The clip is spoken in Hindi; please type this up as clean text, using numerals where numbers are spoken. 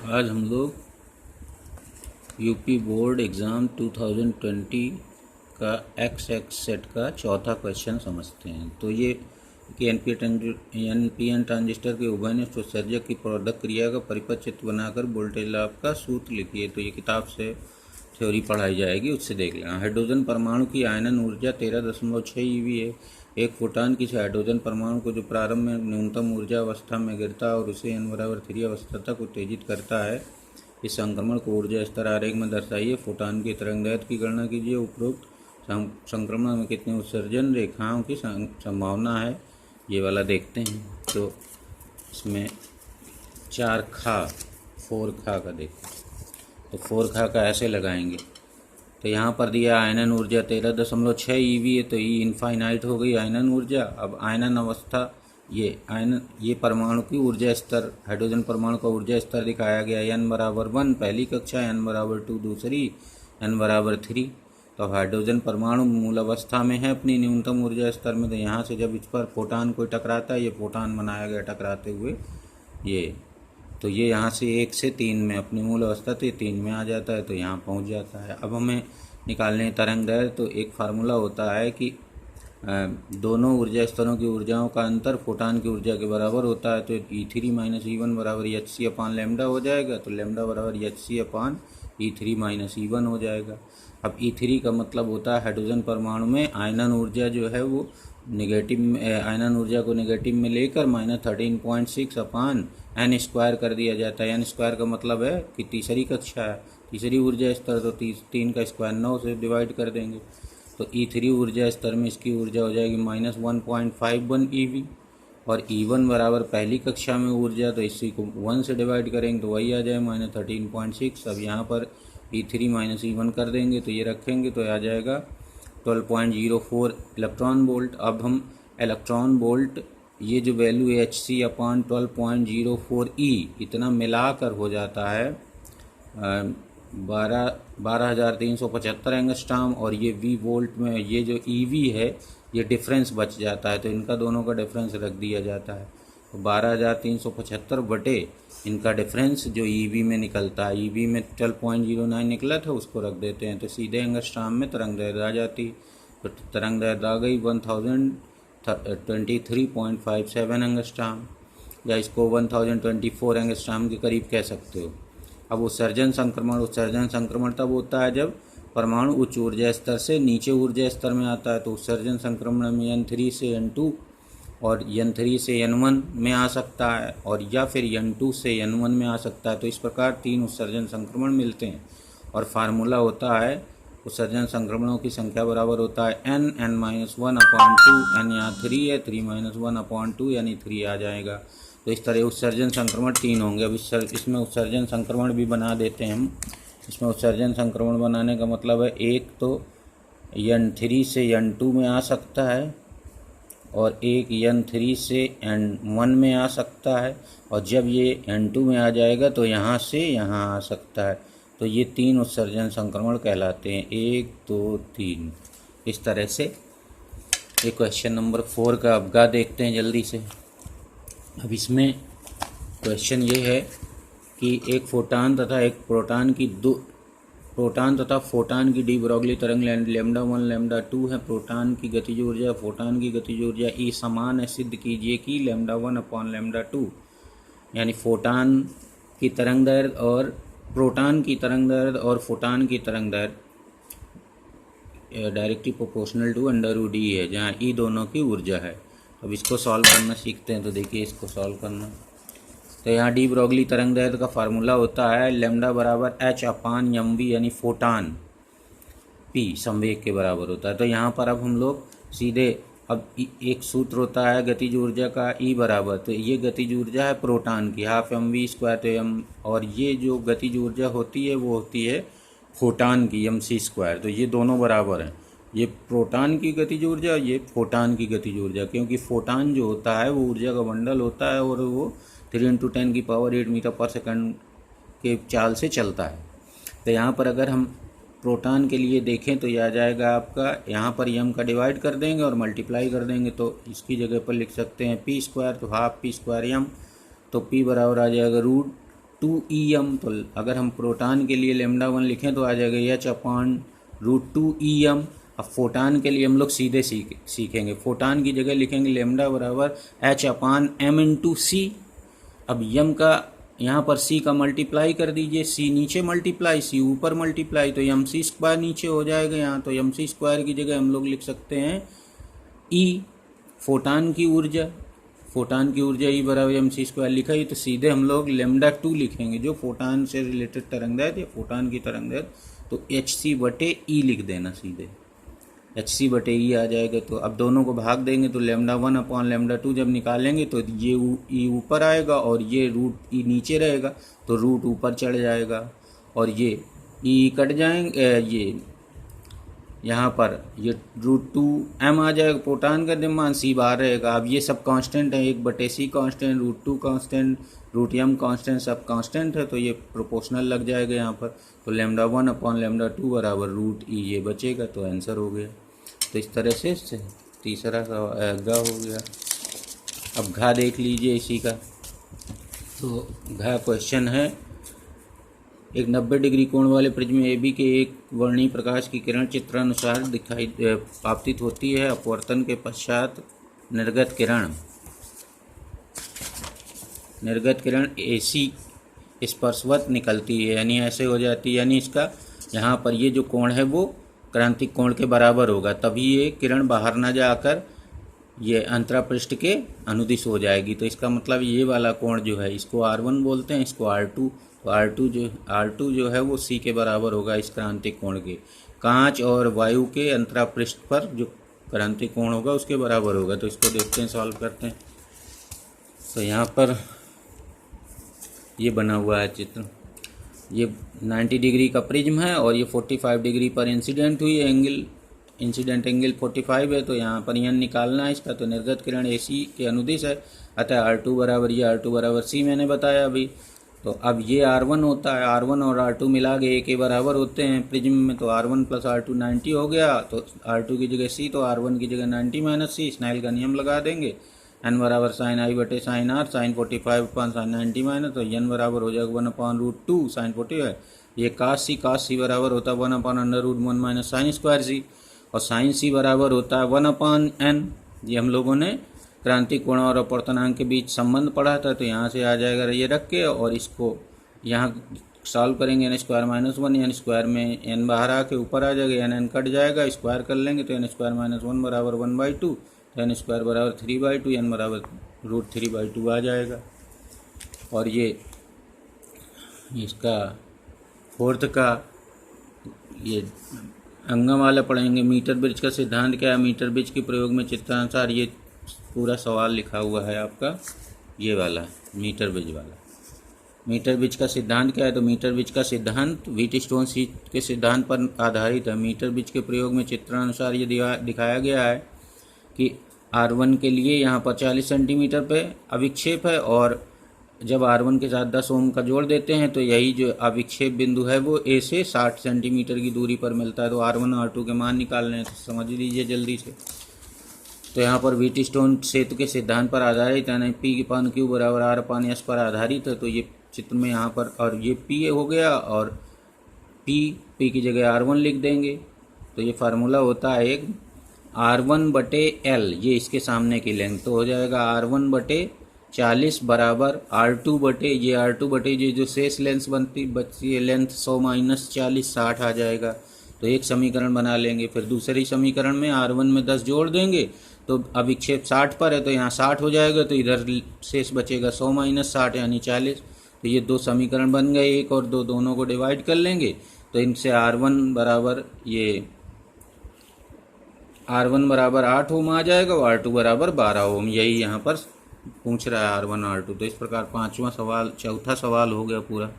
आज हम लोग यूपी बोर्ड एग्ज़ाम 2020 का एक्स सेट का चौथा क्वेश्चन समझते हैं। तो ये कि एनपीएन ट्रांजिस्टर के उभयनिष्ठ उत्सर्जक की प्रोडक्ट क्रिया का परिपथ चित्र बनाकर वोल्टेज लाभ का सूत्र लिखिए। तो ये किताब से थ्योरी पढ़ाई जाएगी, उससे देख लेना। हाइड्रोजन परमाणु की आयनन ऊर्जा 13.6 ईवी है। एक फोटान किसी हाइड्रोजन परमाणु को जो प्रारंभ में न्यूनतम ऊर्जा अवस्था में गिरता है और उसे n=3 अवस्था तक उत्तेजित करता है, इस संक्रमण को ऊर्जा स्तर आरेख में दर्शाइए। फोटान की तरंगदैर्घ्य की गणना कीजिए। उपरोक्त संक्रमण में कितने उत्सर्जन रेखाओं की संभावना है, ये वाला देखते हैं। तो इसमें 4 खा 4 खा का देखते हैं। तो 4 खा का ऐसे लगाएंगे। तो यहाँ पर दिया आयनन ऊर्जा 13.6 ईवी है, तो ई इनफाइनाइट हो गई आयनन ऊर्जा। अब आयनन अवस्था ये परमाणु की ऊर्जा स्तर, हाइड्रोजन परमाणु का ऊर्जा स्तर दिखाया गया। n=1 पहली कक्षा, n=2 दूसरी, n=3। तो हाइड्रोजन परमाणु मूल अवस्था में है अपनी न्यूनतम ऊर्जा स्तर में। तो यहाँ से जब इस पर फोटान कोई टकराता है, ये फोटान बनाया गया टकराते हुए तो ये यहाँ से 1 से 3 में अपनी मूल अवस्था तो ये 3 में आ जाता है, तो यहाँ पहुँच जाता है। अब हमें निकालने तरंगदैर्घ्य, तो एक फार्मूला होता है कि दोनों ऊर्जा स्तरों की ऊर्जाओं का अंतर फोटान की ऊर्जा के बराबर होता है। तो E3 - E1 बराबर hc/λ हो जाएगा। तो लैम्डा बराबर hc/E3 - E1 हो जाएगा। अब E3 का मतलब होता है हाइड्रोजन परमाणु में आयनन ऊर्जा जो है वो नेगेटिव में, आयनन ऊर्जा को नेगेटिव में लेकर -13.6/n² कर दिया जाता है। n² का मतलब है कि तीसरी कक्षा है, तीसरी ऊर्जा स्तर। तो 3 का स्क्वायर 9 से डिवाइड कर देंगे। तो E3 ऊर्जा स्तर में इसकी ऊर्जा हो जाएगी -1.51 ईवी। और E1 बराबर पहली कक्षा में ऊर्जा, तो इसी को 1 से डिवाइड करेंगे तो वही आ जाए -13.6। अब यहाँ पर E3 - E1 कर देंगे तो ये रखेंगे तो आ जाएगा 12.04 इलेक्ट्रॉन वोल्ट। अब हम इलेक्ट्रॉन वोल्ट, ये जो वैल्यू है hc/12.04 ई इतना मिलाकर हो जाता है 12,375 एंगस्ट्रॉम। और ये वी वोल्ट में ये जो ईवी है ये डिफरेंस बच जाता है, तो इनका दोनों का डिफरेंस रख दिया जाता है। तो 12,375 बटे इनका डिफरेंस जो ईवी में निकलता है, ईवी में 12.09 निकला था, उसको रख देते हैं तो सीधे एंगस्ट्रॉम में तरंगदैर्घ्य आ जाती। तो तरंगदैर्घ्य आ गई 1023.57 एंगस्ट्रॉम, या इसको 1024 एंगस्ट्रॉम के करीब कह सकते हो। अब उत्सर्जन संक्रमण तब होता है जब परमाणु उच्च ऊर्जा स्तर से नीचे ऊर्जा स्तर में आता है। तो उत्सर्जन संक्रमण में n3 से n2 और n3 से n1 में आ सकता है, और या फिर n2 से n1 में आ सकता है। तो इस प्रकार 3 उत्सर्जन संक्रमण मिलते हैं। और फार्मूला होता है उत्सर्जन संक्रमणों की संख्या बराबर होता है n-1/2। n यहाँ 3 है, 3 - 1/2 यानी 3 आ जाएगा। तो इस तरह उत्सर्जन संक्रमण 3 होंगे। अब इसमें उत्सर्जन संक्रमण भी बना देते हैं हम। इसमें उत्सर्जन संक्रमण बनाने का मतलब है, एक तो n3 से n2 में आ सकता है, और एक n3 से n1 में आ सकता है, और जब ये n2 में आ जाएगा तो यहाँ से यहाँ आ सकता है। तो ये 3 उत्सर्जन संक्रमण कहलाते हैं, 1 2 3। इस तरह से ये क्वेश्चन नंबर 4 का अवगा देखते हैं जल्दी से। अब इसमें क्वेश्चन ये है कि एक फोटान तथा एक प्रोटॉन तथा फोटान की डी ब्रॉगली तरंग λ1 λ2 है। प्रोटॉन की गतिज ऊर्जा फोटान की गतिज ऊर्जा ई समान है। सिद्ध कीजिए कि λ1/λ2 यानी फोटान की तरंगदैर्घ्य और प्रोटॉन की तरंगदैर्घ्य और फोटान की तरंगदैर्घ्य डायरेक्टली प्रोपोर्शनल टू √d है, जहाँ ई दोनों की ऊर्जा है। अब इसको सॉल्व करना सीखते हैं। तो देखिए इसको सॉल्व करना। तो यहाँ डी ब्रॉगली तरंगदैर्घ्य का फार्मूला होता है लैम्डा बराबर h/mv यानी फोटान p संवेग के बराबर होता है। तो यहाँ पर अब हम लोग सीधे, अब एक सूत्र होता है गतिज ऊर्जा का E बराबर, तो ये गतिज ऊर्जा है प्रोटॉन की 12mv²। तो m, और ये जो गतिज ऊर्जा होती है वो होती है फोटान की mc²। तो ये दोनों बराबर हैं, ये प्रोटॉन की गतिज ऊर्जा, ये फोटान की गतिज ऊर्जा। क्योंकि फोटान जो होता है वो ऊर्जा का बंडल होता है, और वो 3 × 10⁸ मीटर/सेकंड के चाल से चलता है। तो यहाँ पर अगर हम प्रोटॉन के लिए देखें तो यह आ जाएगा आपका, यहाँ पर m का डिवाइड कर देंगे और मल्टीप्लाई कर देंगे, तो इसकी जगह पर लिख सकते हैं p²। तो 12 p²m, तो p बराबर आ जाएगा 2em, तो अगर हम प्रोटॉन के लिए लेमडा 1 लिखें तो आ जाएगा h/√2em। अब फोटान के लिए हम लोग सीधे सीखेंगे, फोटान की जगह लिखेंगे लेमडा बराबर h/m/c। अब यम का यहाँ पर c का मल्टीप्लाई कर दीजिए, c नीचे मल्टीप्लाई, c ऊपर मल्टीप्लाई, तो mc² नीचे हो जाएगा यहाँ, तो mc² की जगह हम लोग लिख सकते हैं E फोटान की ऊर्जा E बराबर mc² लिखा ही, तो सीधे हम लोग लेमडा 2 लिखेंगे जो फोटान से रिलेटेड तरंगदैर्घ्य या फोटान की तरंगदैर्घ्य, तो hc/e लिख देना सीधे, hc/e आ जाएगा। तो अब दोनों को भाग देंगे तो लेमडा 1/λ2 जब निकालेंगे तो ये e ऊपर आएगा और ये रूट e नीचे रहेगा, तो रूट ऊपर चढ़ जाएगा और ये e कट जाएंगे, ये यहाँ पर ये √2m आ जाएगा प्रोटॉन का द्रव्यमान, c बाहर रहेगा। अब ये सब कांस्टेंट है, 1/c constant, √2 constant, √m constant, सब कांस्टेंट है, तो ये प्रोपोर्शनल लग जाएगा यहाँ पर। तो लेमडा 1/λ2 बराबर √e ये बचेगा, तो आंसर हो गया। तो इस तरह से तीसरा घ हो गया। अब घा देख लीजिए इसी का। तो घा क्वेश्चन है, एक 90 डिग्री कोण वाले प्रिज्म ए बी के एक वर्णीय प्रकाश की किरण चित्रानुसार आपतित होती है। अपवर्तन के पश्चात निर्गत किरण AC स्पर्शवत निकलती है, यानी ऐसे हो जाती है, यानी इसका यहाँ पर ये जो कोण है वो क्रांतिक कोण के बराबर होगा, तभी ये किरण बाहर ना जाकर ये अंतरापृष्ठ के अनुदिश हो जाएगी। तो इसका मतलब ये वाला कोण जो है इसको R1 बोलते हैं, इसको R2, तो R2 जो है वो C के बराबर होगा इस क्रांतिक कोण के। कांच और वायु के अंतरापृष्ठ पर जो क्रांतिक कोण होगा उसके बराबर होगा। तो इसको देखते हैं, सॉल्व करते हैं। तो यहाँ पर ये बना हुआ है चित्र, ये 90 डिग्री का प्रिज्म है और ये 45 डिग्री पर इंसिडेंट हुई है, इंसिडेंट एंगल 45 है, तो यहाँ पर n निकालना है इसका। तो निर्गत किरण AC के अनुदिश है, अतः R2 बराबर C मैंने बताया अभी। तो अब ये R1 होता है, R1 और R2 मिला के A के बराबर होते हैं प्रिज्म में, तो R1 + R2 90 हो गया, तो R2 की जगह C, तो R1 की जगह 90 - C, स्नेल का नियम लगा देंगे। n बराबर sin I/sin R, sin 45/sin 90 तो n बराबर हो जाएगा 1/√2 sin 45। ये cos C बराबर होता है 1/√1 - sin²C, और sin C बराबर होता है 1/n। ये हम लोगों ने क्रांतिक कोण और अपवर्तनांक के बीच संबंध पढ़ा था, तो यहाँ से आ जाएगा ये रख के, और इसको यहाँ सॉल्व करेंगे n² - 1, n स्क्वायर में n बाहर आके ऊपर आ जाएगा, n कट जाएगा, स्क्वायर कर लेंगे तो n² - 1 बराबर 1/2, n स्क्वायर बराबर 3/2, n बराबर √3/2 आ जाएगा। और ये इसका फोर्थ का ये अंगम वाला पढ़ेंगे, मीटर ब्रिज का सिद्धांत क्या है, मीटर ब्रिज के प्रयोग में चित्रानुसार, ये पूरा सवाल लिखा हुआ है आपका, ये वाला मीटर ब्रिज वाला। मीटर ब्रिज का सिद्धांत क्या है, तो मीटर ब्रिज का सिद्धांत व्हीटस्टोन सी के सिद्धांत पर आधारित है। मीटर ब्रिज के प्रयोग में चित्रानुसार ये दिखाया गया है कि R1 के लिए यहाँ पर 40 सेंटीमीटर पे अविक्षेप है, और जब R1 के साथ 10 ओम का जोड़ देते हैं तो यही जो अविक्षेप बिंदु है वो A से 60 सेंटीमीटर की दूरी पर मिलता है। तो R1 और R2 के मान निकालने हैं, तो समझ लीजिए जल्दी से। तो यहाँ पर व्हीटस्टोन सेतु के सिद्धांत पर आधारित है, P/Q बराबर R/S पर आधारित है। तो ये चित्र में यहाँ पर, और ये P हो गया, और P की जगह R1 लिख देंगे। तो ये फार्मूला होता है एक R1/L, ये इसके सामने की लेंथ, तो हो जाएगा R1/40 बराबर R2/, ये जो शेष लेंथ बचती है लेंथ 100 - 40 60 आ जाएगा। तो एक समीकरण बना लेंगे, फिर दूसरी समीकरण में R1 में 10 जोड़ देंगे, तो अविक्षेप 60 पर है, तो यहाँ 60 हो जाएगा, तो इधर शेष बचेगा 100 - 60 यानी 40। तो ये दो समीकरण बन गए, एक और दो, दोनों को डिवाइड कर लेंगे, तो इनसे R1 बराबर 8 ओम आ जाएगा, और R2 बराबर 12 ओम। यही यहाँ पर पूछ रहा है R1 R2। तो इस प्रकार चौथा सवाल हो गया पूरा।